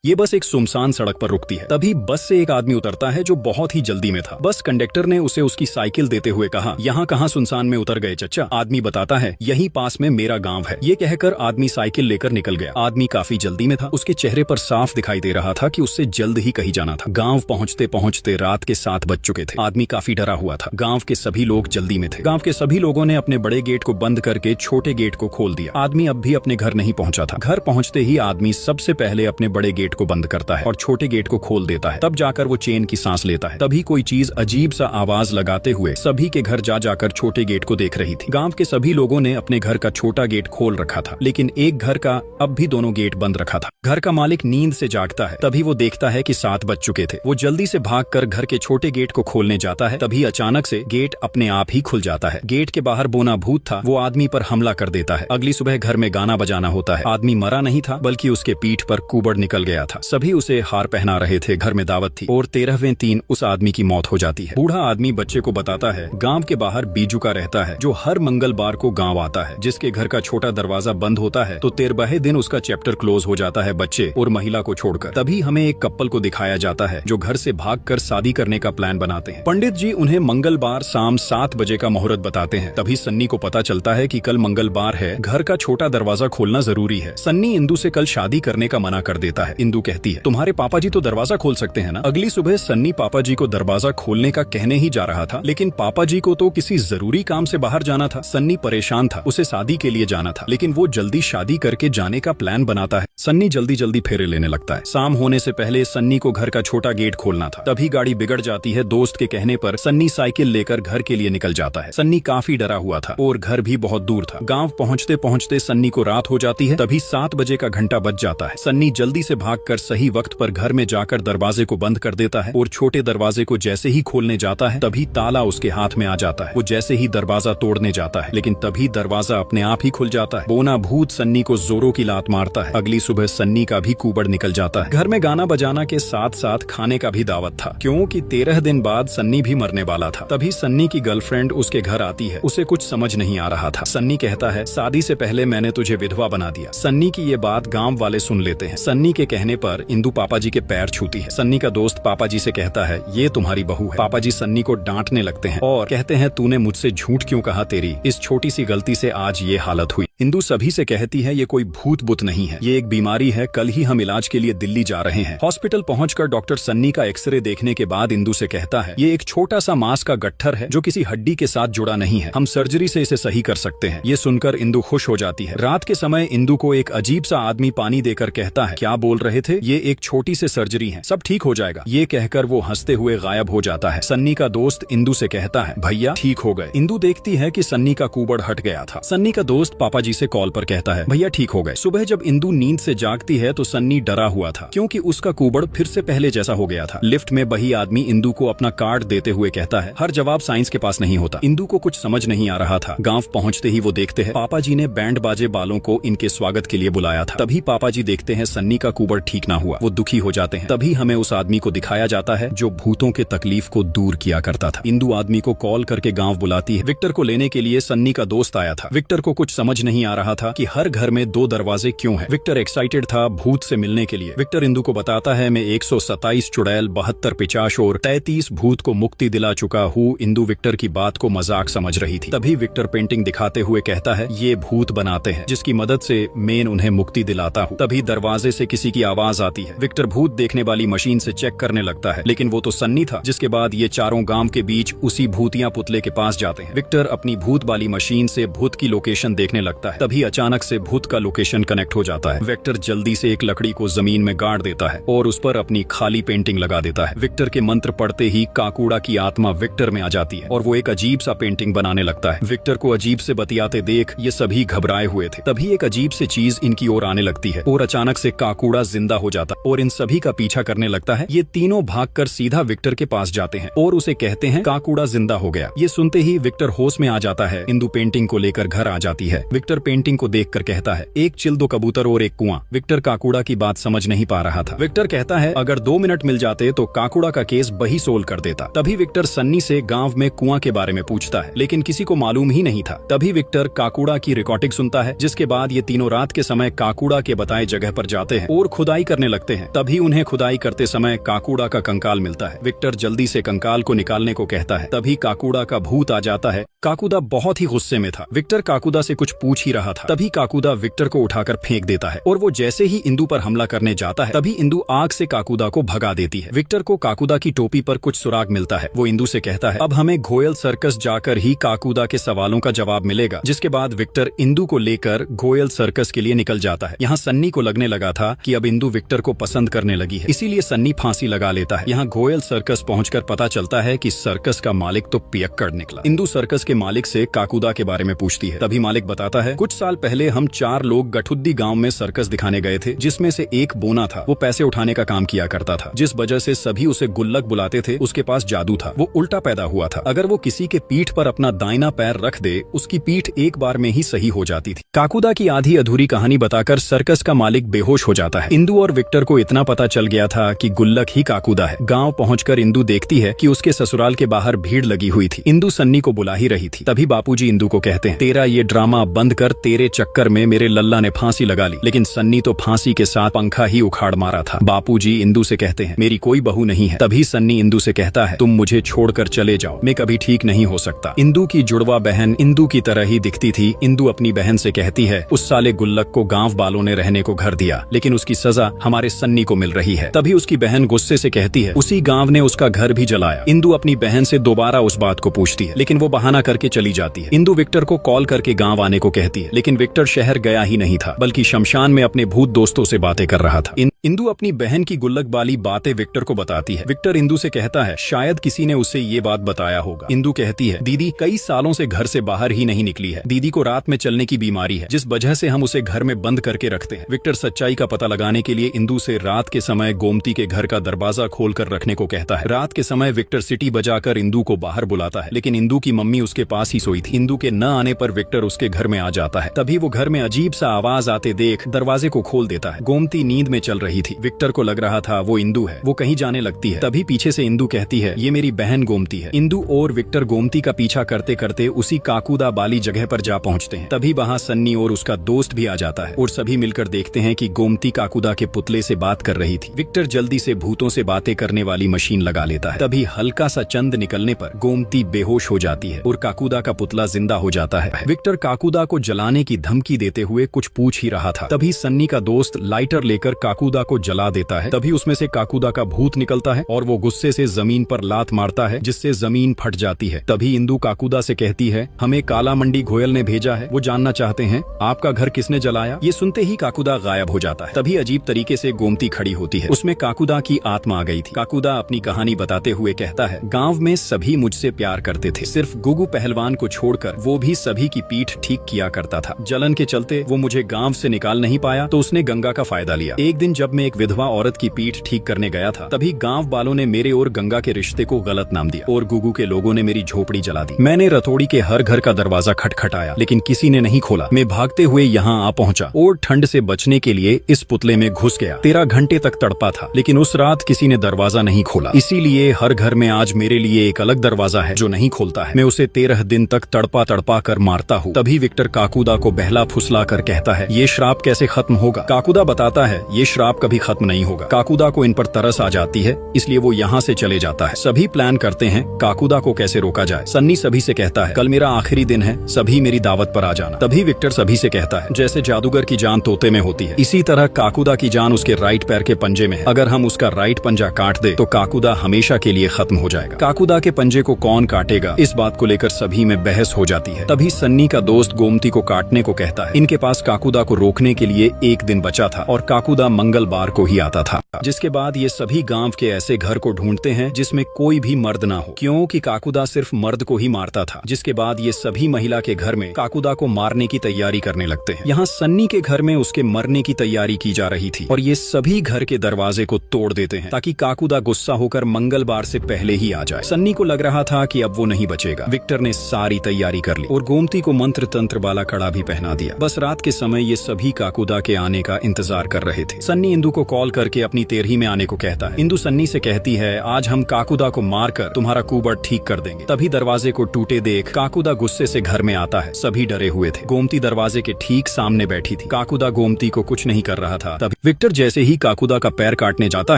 ये बस एक सुनसान सड़क पर रुकती है। तभी बस से एक आदमी उतरता है जो बहुत ही जल्दी में था। बस कंडक्टर ने उसे उसकी साइकिल देते हुए कहा, यहाँ कहाँ सुनसान में उतर गए चच्चा? आदमी बताता है, यहीं पास में मेरा गांव है। ये कहकर आदमी साइकिल लेकर निकल गया। आदमी काफी जल्दी में था। उसके चेहरे पर साफ दिखाई दे रहा था कि उससे जल्द ही कहीं जाना था। गाँव पहुँचते पहुँचते रात के 7 बज चुके थे। आदमी काफी डरा हुआ था। गाँव के सभी लोग जल्दी में थे। गाँव के सभी लोगों ने अपने बड़े गेट को बंद करके छोटे गेट को खोल दिया। आदमी अब भी अपने घर नहीं पहुंचा था। घर पहुंचते ही आदमी सबसे पहले अपने बड़े गेट को बंद करता है और छोटे गेट को खोल देता है। तब जाकर वो चैन की सांस लेता है। तभी कोई चीज अजीब सा आवाज लगाते हुए सभी के घर जा जाकर छोटे गेट को देख रही थी। गांव के सभी लोगों ने अपने घर का छोटा गेट खोल रखा था, लेकिन एक घर का अब भी दोनों गेट बंद रखा था। घर का मालिक नींद से जागता है। तभी वो देखता है कि 7 बज चुके थे। वो जल्दी से भागकर घर के छोटे गेट को खोलने जाता है। तभी अचानक से गेट अपने आप ही खुल जाता है। गेट के बाहर बोना भूत था। वो आदमी पर हमला कर देता है। अगली सुबह घर में गाना बजाना होता है। आदमी मरा नहीं था, बल्कि उसके पीठ पर कुबड़ निकल गया था। सभी उसे हार पहना रहे थे। घर में दावत थी और 13वें दिन उस आदमी की मौत हो जाती है। बूढ़ा आदमी बच्चे को बताता है, गांव के बाहर बीजू का रहता है जो हर मंगलवार को गांव आता है। जिसके घर का छोटा दरवाजा बंद होता है तो 13वें दिन उसका चैप्टर क्लोज हो जाता है बच्चे और महिला को छोड़कर। तभी हमें एक कपल को दिखाया जाता है जो घर से भागकर शादी करने का प्लान बनाते हैं। पंडित जी उन्हें मंगलवार शाम 7 बजे का मुहूर्त बताते हैं। तभी सन्नी को पता चलता है कि कल मंगलवार है, घर का छोटा दरवाजा खोलना जरूरी है। सन्नी इंदु से कल शादी करने का मना कर देता है। इंदु कहती है, तुम्हारे पापा जी तो दरवाजा खोल सकते हैं ना। अगली सुबह सन्नी पापा जी को दरवाजा खोलने का कहने ही जा रहा था, लेकिन पापा जी को तो किसी जरूरी काम से बाहर जाना था। सन्नी परेशान था, उसे शादी के लिए जाना था, लेकिन वो जल्दी शादी करके जाने का प्लान बनाता है। सन्नी जल्दी जल्दी फेरे लेने लगता है। शाम होने से पहले सन्नी को घर का छोटा गेट खोलना था। तभी गाड़ी बिगड़ जाती है। दोस्त के कहने पर सन्नी साइकिल लेकर घर के लिए निकल जाता है। सन्नी काफी डरा हुआ था और घर भी बहुत दूर था। गांव पहुंचते पहुंचते सन्नी को रात हो जाती है। तभी 7 बजे का घंटा बज जाता है। सन्नी जल्दी से भागकर सही वक्त पर घर में जाकर दरवाजे को बंद कर देता है और छोटे दरवाजे को जैसे ही खोलने जाता है तभी ताला उसके हाथ में आ जाता है। वो जैसे ही दरवाजा तोड़ने जाता है, लेकिन तभी दरवाजा अपने आप ही खुल जाता है। बोना भूत सन्नी को जोरों की लात मारता है। अगली सुबह सन्नी का भी कुबड़ निकल जाता है। घर में गाना बजाना के साथ साथ खाने का भी दावत था, क्योंकि 13 दिन बाद सन्नी भी मरने वाला था। तभी सन्नी की गर्लफ्रेंड उसके घर आती है। उसे कुछ समझ नहीं आ रहा था। सन्नी कहता है, शादी से पहले मैंने तुझे विधवा बना दिया। सन्नी की ये बात गांव वाले सुन लेते हैं। सन्नी के कहने पर इंदु पापा जी के पैर छूती है। सन्नी का दोस्त पापा जी से कहता है, ये तुम्हारी बहू है। पापा जी सन्नी को डांटने लगते हैं और कहते हैं, तूने मुझसे झूठ क्यों कहा? तेरी इस छोटी सी गलती से आज ये हालत हुई। इंदु सभी से कहती है, ये कोई भूत बुत नहीं है, ये एक बीमारी है। कल ही हम इलाज के लिए दिल्ली जा रहे हैं। हॉस्पिटल पहुंचकर डॉक्टर सन्नी का एक्सरे देखने के बाद इंदु से कहता है, ये एक छोटा सा मांस का गट्ठर है जो किसी हड्डी के साथ जुड़ा नहीं है। हम सर्जरी से इसे सही कर सकते हैं। ये सुनकर इंदु खुश हो जाती है। रात के समय इंदु को एक अजीब सा आदमी पानी देकर कहता है, क्या बोल रहे थे? ये एक छोटी सी सर्जरी है, सब ठीक हो जाएगा। ये कहकर वो हंसते हुए गायब हो जाता है। सन्नी का दोस्त इंदु से कहता है, भैया ठीक हो गए। इंदु देखती है कि सन्नी का कुबड़ हट गया था। सन्नी का दोस्त पापा जी से कॉल पर कहता है, भैया ठीक हो गए। सुबह जब इंदु नींद से जागती है तो सन्नी डरा हुआ था, क्योंकि उसका कुबड़ फिर से पहले जैसा हो गया था। लिफ्ट में वही आदमी इंदु को अपना कार्ड देते हुए कहता है, हर जवाब साइंस के पास नहीं होता। इंदु को कुछ समझ नहीं आ रहा था। गांव पहुंचते ही वो देखते हैं पापा जी ने बैंड बाजे वालों को इनके स्वागत के लिए बुलाया था। तभी पापा जी देखते हैं सन्नी का कुबड़ ठीक ना हुआ। वो दुखी हो जाते हैं। तभी हमें उस आदमी को दिखाया जाता है जो भूतों के तकलीफ को दूर किया करता था। इंदु आदमी को कॉल करके गांव बुलाती है। विक्टर को लेने के लिए सन्नी का दोस्त आया था। विक्टर को कुछ समझ नहीं आ रहा था कि हर घर में 2 दरवाजे क्यों हैं। विक्टर एक्साइटेड था भूत से मिलने के लिए। विक्टर इंदु को बताता है, मैं 127 चुड़ैल, 72 पिशाच और 33 भूत को मुक्ति दिला चुका हूँ। इंदु विक्टर की बात को मजाक समझ रही थी। तभी विक्टर पेंटिंग दिखाते हुए कहता है, ये भूत बनाते हैं जिसकी मदद से मैं उन्हें मुक्ति दिलाता हूँ। तभी दरवाजे से किसी की आवाज आती है। विक्टर भूत देखने वाली मशीन से चेक करने लगता है, लेकिन वो तो सन्नी था। जिसके बाद ये चारों गांव के बीच उसी भूतिया पुतले के पास जाते हैं। विक्टर अपनी भूत वाली मशीन से भूत की लोकेशन देखने लगता है। तभी अचानक से भूत का लोकेशन कनेक्ट हो जाता है। विक्टर जल्दी से एक लकड़ी को जमीन में गाड़ देता है और उस पर अपनी खाली पेंटिंग लगा देता है। विक्टर के मंत्र पढ़ते ही काकूड़ा की आत्मा विक्टर में आ जाती है और वो एक अजीब सा पेंटिंग बनाने लगता है। विक्टर को अजीब से बतियाते देख ये सभी घबराए हुए थे। तभी एक अजीब सी चीज इनकी ओर आने लगती है और अचानक से काकूड़ा जिंदा हो जाता और इन सभी का पीछा करने लगता है। ये तीनों भागकर सीधा विक्टर के पास जाते हैं और उसे कहते हैं, काकूड़ा जिंदा हो गया। ये सुनते ही विक्टर होश में आ जाता है। इंदु पेंटिंग को लेकर घर आ जाती है। विक्टर विक्टर पेंटिंग को देखकर कहता है, एक चिल, दो कबूतर और एक कुआं। विक्टर काकुड़ा की बात समझ नहीं पा रहा था। विक्टर कहता है, अगर 2 मिनट मिल जाते तो काकुड़ा का केस बही सोल्व कर देता। तभी विक्टर सन्नी से गांव में कुआं के बारे में पूछता है, लेकिन किसी को मालूम ही नहीं था। तभी विक्टर काकुड़ा की रिकॉर्डिंग सुनता है, जिसके बाद ये तीनों रात के समय काकुड़ा के बताए जगह पर जाते हैं और खुदाई करने लगते हैं। तभी उन्हें खुदाई करते समय काकुड़ा का कंकाल मिलता है। विक्टर जल्दी से कंकाल को निकालने को कहता है। तभी काकुड़ा का भूत आ जाता है। काकुदा बहुत ही गुस्से में था। विक्टर काकुदा से कुछ पूछ ही रहा था, तभी काकुदा विक्टर को उठाकर फेंक देता है और वो जैसे ही इंदु पर हमला करने जाता है, तभी इंदु आग से काकुदा को भगा देती है। विक्टर को काकुदा की टोपी पर कुछ सुराग मिलता है। वो इंदु से कहता है, अब हमें घोयल सर्कस जाकर ही काकुदा के सवालों का जवाब मिलेगा। जिसके बाद विक्टर इंदु को लेकर घोयल सर्कस के लिए निकल जाता है। यहाँ सन्नी को लगने लगा था कि अब इंदु विक्टर को पसंद करने लगी है, इसीलिए सन्नी फांसी लगा लेता है। यहाँ घोयल सर्कस पहुंचकर पता चलता है कि सर्कस का मालिक तो पियक्कड़ निकला। इंदु सर्कस के मालिक से काकुदा के बारे में पूछती है। तभी मालिक बताता है, कुछ साल पहले हम 4 लोग गठुद्दी गांव में सर्कस दिखाने गए थे, जिसमें से एक बोना था। वो पैसे उठाने का काम किया करता था, जिस वजह से सभी उसे गुल्लक बुलाते थे। उसके पास जादू था, वो उल्टा पैदा हुआ था। अगर वो किसी के पीठ पर अपना दाहिना पैर रख दे, उसकी पीठ एक बार में ही सही हो जाती थी। काकुदा की आधी अधूरी कहानी बताकर सर्कस का मालिक बेहोश हो जाता है। इंदु और विक्टर को इतना पता चल गया था कि गुल्लक ही काकुदा है। गाँव पहुंचकर इंदु देखती है कि उसके ससुराल के बाहर भीड़ लगी हुई थी। इंदु सन्नी को बुला ही रही थी। तभी बापूजी इंदु को कहते हैं, तेरा ये ड्रामा बंद कर, तेरे चक्कर में मेरे लल्ला ने फांसी लगा ली। लेकिन सन्नी तो फांसी के साथ पंखा ही उखाड़ मारा था। बापूजी इंदु से कहते हैं, मेरी कोई बहू नहीं है। तभी सन्नी इंदु से कहता है, तुम मुझे छोड़कर चले जाओ, मैं कभी ठीक नहीं हो सकता। इंदु की जुड़वा बहन इंदु की तरह ही दिखती थी। इंदु अपनी बहन से कहती है, उस साले गुल्लक को गांव वालों ने रहने को घर दिया, लेकिन उसकी सजा हमारे सन्नी को मिल रही है। तभी उसकी बहन गुस्से से कहती है, उसी गांव ने उसका घर भी जलाया। इंदु अपनी बहन से दोबारा उस बात को पूछती है, लेकिन वो बहाना करके चली जाती है। इंदु विक्टर को कॉल करके गांव आने को कहती है, लेकिन विक्टर शहर गया ही नहीं था, बल्कि शमशान में अपने भूत दोस्तों से बातें कर रहा था। इंदु अपनी बहन की गुल्लक वाली बातें विक्टर को बताती है। विक्टर इंदु से कहता है, शायद किसी ने उसे ये बात बताया होगा। इंदु कहती है, दीदी कई सालों से घर से बाहर ही नहीं निकली है। दीदी को रात में चलने की बीमारी है, जिस वजह से हम उसे घर में बंद करके रखते हैं। विक्टर सच्चाई का पता लगाने के लिए इंदु से रात के समय गोमती के घर का दरवाजा खोलकर रखने को कहता है। रात के समय विक्टर सिटी बजाकर इंदु को बाहर बुलाता है, लेकिन इंदु की मम्मी उसके पास ही सोई थी। इंदु के न आने पर विक्टर उसके घर में आ जाता है। तभी वो घर में अजीब सा आवाज आते देख दरवाजे को खोल देता है। गोमती नींद में चल रही थी। विक्टर को लग रहा था वो इंदु है। वो कहीं जाने लगती है। तभी पीछे से इंदु कहती है, ये मेरी बहन गोमती है। इंदु और विक्टर गोमती का पीछा करते करते उसी काकुदा बाली जगह पर जा पहुंचते हैं। तभी वहाँ सन्नी और उसका दोस्त भी आ जाता है और सभी मिलकर देखते हैं कि गोमती काकुदा के पुतले से बात कर रही थी। विक्टर जल्दी से भूतों से बातें करने वाली मशीन लगा लेता है। तभी हल्का सा चंद निकलने पर गोमती बेहोश हो जाती है और काकुदा का पुतला जिंदा हो जाता है। विक्टर काकुदा को जलाने की धमकी देते हुए कुछ पूछ ही रहा था। तभी सन्नी का दोस्त लाइटर लेकर काकुदा को जला देता है। तभी उसमें से काकुदा का भूत निकलता है और वो गुस्से से जमीन पर लात मारता है, जिससे जमीन फट जाती है। तभी इंदु काकुदा से कहती है, हमें काला मंडी घोयल ने भेजा है, वो जानना चाहते हैं आपका घर किसने जलाया। ये सुनते ही काकुदा गायब हो जाता है। तभी अजीब तरीके से गोमती खड़ी होती है। उसमें काकुदा की आत्मा आ गई थी। काकुदा अपनी कहानी बताते हुए कहता है, गाँव में सभी मुझसे प्यार करते थे, सिर्फ गुगु पहलवान को छोड़कर। वो भी सभी की पीठ ठीक किया करता था। जलन के चलते वो मुझे गांव से निकाल नहीं पाया, तो उसने गंगा का फायदा लिया। एक दिन जब मैं एक विधवा औरत की पीठ ठीक करने गया था, तभी गांव वालों ने मेरे और गंगा के रिश्ते को गलत नाम दिया और गुगु के लोगों ने मेरी झोपड़ी जला दी। मैंने रतोड़ी के हर घर का दरवाजा खटखटाया, लेकिन किसी ने नहीं खोला। मैं भागते हुए यहाँ आ पहुँचा और ठंड से बचने के लिए इस पुतले में घुस गया। 13 घंटे तक तड़पा था, लेकिन उस रात किसी ने दरवाजा नहीं खोला। इसीलिए हर घर में आज मेरे लिए एक अलग दरवाजा है जो नहीं खोलता है। मैं उसे 13 दिन तक तड़पा तड़पा कर मारता हूँ। तभी विक्टर काकुदा को बहला फुसला कर कहता है, ये श्राप कैसे खत्म होगा। काकुदा बताता है, ये श्राप कभी खत्म नहीं होगा। काकुदा को इन पर तरस आ जाती है, इसलिए वो यहाँ से चले जाता है। सभी प्लान करते हैं काकुदा को कैसे रोका जाए। सन्नी सभी से कहता है, कल मेरा आखिरी दिन है, सभी मेरी दावत पर आ जाना। तभी विक्टर सभी से कहता है, जैसे जादूगर की जान तोते में होती है, इसी तरह काकुदा की जान उसके राइट पैर के पंजे में है। अगर हम उसका राइट पंजा काट दे तो काकुदा हमेशा के लिए खत्म हो जाएगा। काकुदा के पंजे को कौन काटेगा, इस बात को लेकर सभी में बहस हो जाती है। तभी सन्नी का दोस्त गोमती को काटने को कहता है। इनके पास काकुदा को रोकने के लिए एक दिन बचा था और काकुदा मंगलवार को ही आता था। जिसके बाद ये सभी गांव के ऐसे घर को ढूंढते हैं जिसमें कोई भी मर्द ना हो, क्योंकि काकुदा सिर्फ मर्द को ही मारता था। जिसके बाद ये सभी महिला के घर में काकुदा को मारने की तैयारी करने लगते हैं। यहाँ सन्नी के घर में उसके मरने की तैयारी की जा रही थी और ये सभी घर के दरवाजे को तोड़ देते हैं ताकि काकुदा गुस्सा होकर मंगलवार से पहले ही आ जाए। सन्नी को लग रहा था कि अब वो नहीं बचेगा। विक्टर ने सारी तैयारी कर ली और गोमती को मंत्र तंत्र वाला वाला कड़ा भी पहना दिया। बस रात के समय ये सभी काकुदा के आने का इंतजार कर रहे थे। सन्नी इंदु को कॉल करके अपनी तेरही में आने को कहता है। इंदु सन्नी से कहती है, आज हम काकुदा को मारकर तुम्हारा कुबड़ ठीक कर देंगे। तभी दरवाजे को टूटे देख काकुदा गुस्से से घर में आता है। सभी डरे हुए थे। गोमती दरवाजे के ठीक सामने बैठी थी। काकुदा गोमती को कुछ नहीं कर रहा था। तभी विक्टर जैसे ही काकुदा का पैर काटने जाता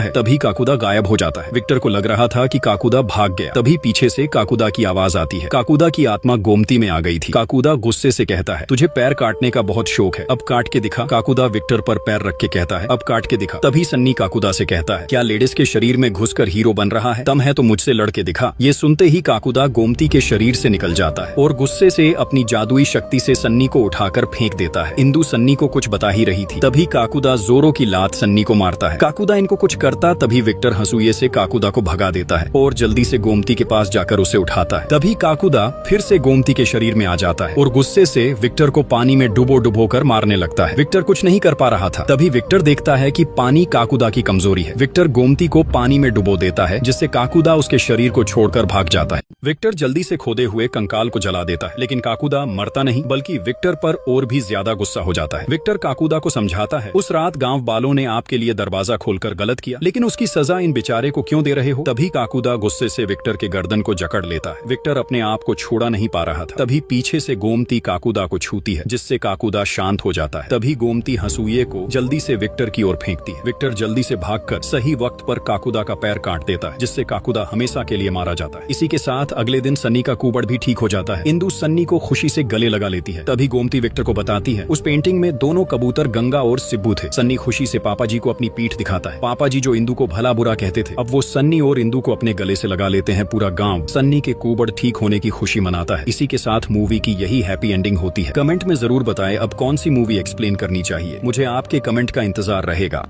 है, तभी काकुदा गायब हो जाता है। विक्टर को लग रहा था कि काकुदा भाग गया। तभी पीछे से काकुदा की आवाज आती है। काकुदा की आत्मा गोमती में आ गई थी। काकुदा गुस्से से कहता है, तुझे पैर काटने का बहुत शौक है, अब काट के दिखा। काकुदा विक्टर पर पैर रख के कहता है, अब काट के दिखा। तभी सन्नी काकुदा से कहता है, क्या लेडीज के शरीर में घुसकर हीरो बन रहा है? दम है तो मुझसे लड़ के दिखा। ये सुनते ही काकुदा गोमती के शरीर से निकल जाता है और गुस्से से अपनी जादुई शक्ति से सन्नी को उठाकर फेंक देता है। इंदु सन्नी को कुछ बता ही रही थी। तभी काकुदा जोरों की लात सन्नी को मारता है। काकुदा इनको कुछ करता, तभी विक्टर हंसुए से काकुदा को भगा देता है और जल्दी से गोमती के पास जाकर उसे उठाता है। तभी काकुदा फिर से गोमती के शरीर में आ जाता है और गुस्से से विक्टर को पानी में डुबो कर मारने लगता है। विक्टर कुछ नहीं कर पा रहा था। तभी विक्टर देखता है कि पानी काकुदा की कमजोरी है। विक्टर गोमती को पानी में डुबो देता है, जिससे काकुदा उसके शरीर को छोड़कर भाग जाता है। विक्टर जल्दी से खोदे हुए कंकाल को जला देता है, लेकिन काकुदा मरता नहीं, बल्कि विक्टर पर और भी ज्यादा गुस्सा हो जाता है। विक्टर काकुदा को समझाता है, उस रात गांव वालों ने आपके लिए दरवाजा खोलकर गलत किया, लेकिन उसकी सजा इन बेचारे को क्यों दे रहे हो? तभी काकुदा गुस्से से विक्टर के गर्दन को जकड़ लेता है। विक्टर अपने आप को छोड़ा नहीं पा रहा था। तभी पीछे से गोमती काकुदा को छूती है, जिससे काकुदा शांत हो जाता है। तभी गोमती हंसुए को जल्दी से विक्टर की ओर फेंकती है। विक्टर जल्दी से भागकर सही वक्त पर काकुदा का पैर काट देता है, जिससे काकुदा हमेशा के लिए मारा जाता है। इसी के साथ अगले दिन सन्नी का कुबड़ भी ठीक हो जाता है। इंदु सन्नी को खुशी से गले लगा लेती है। तभी गोमती विक्टर को बताती है, उस पेंटिंग में दोनों कबूतर गंगा और सिब्बू थे। सन्नी खुशी से पापा जी को अपनी पीठ दिखाता है। पापा जी जो इंदु को भला बुरा कहते थे, अब वो सन्नी और इंदु को अपने गले से लगा लेते हैं। पूरा गांव सन्नी के कुबड़ ठीक होने की खुशी मनाता है। इसी के साथ मूवी की यही हैप्पी एंडिंग होती है। कमेंट में जरूर बताएं अब कौन सी मूवी एक्सप्लेन करनी चाहिए। मुझे आपके कमेंट का इंतजार रहेगा।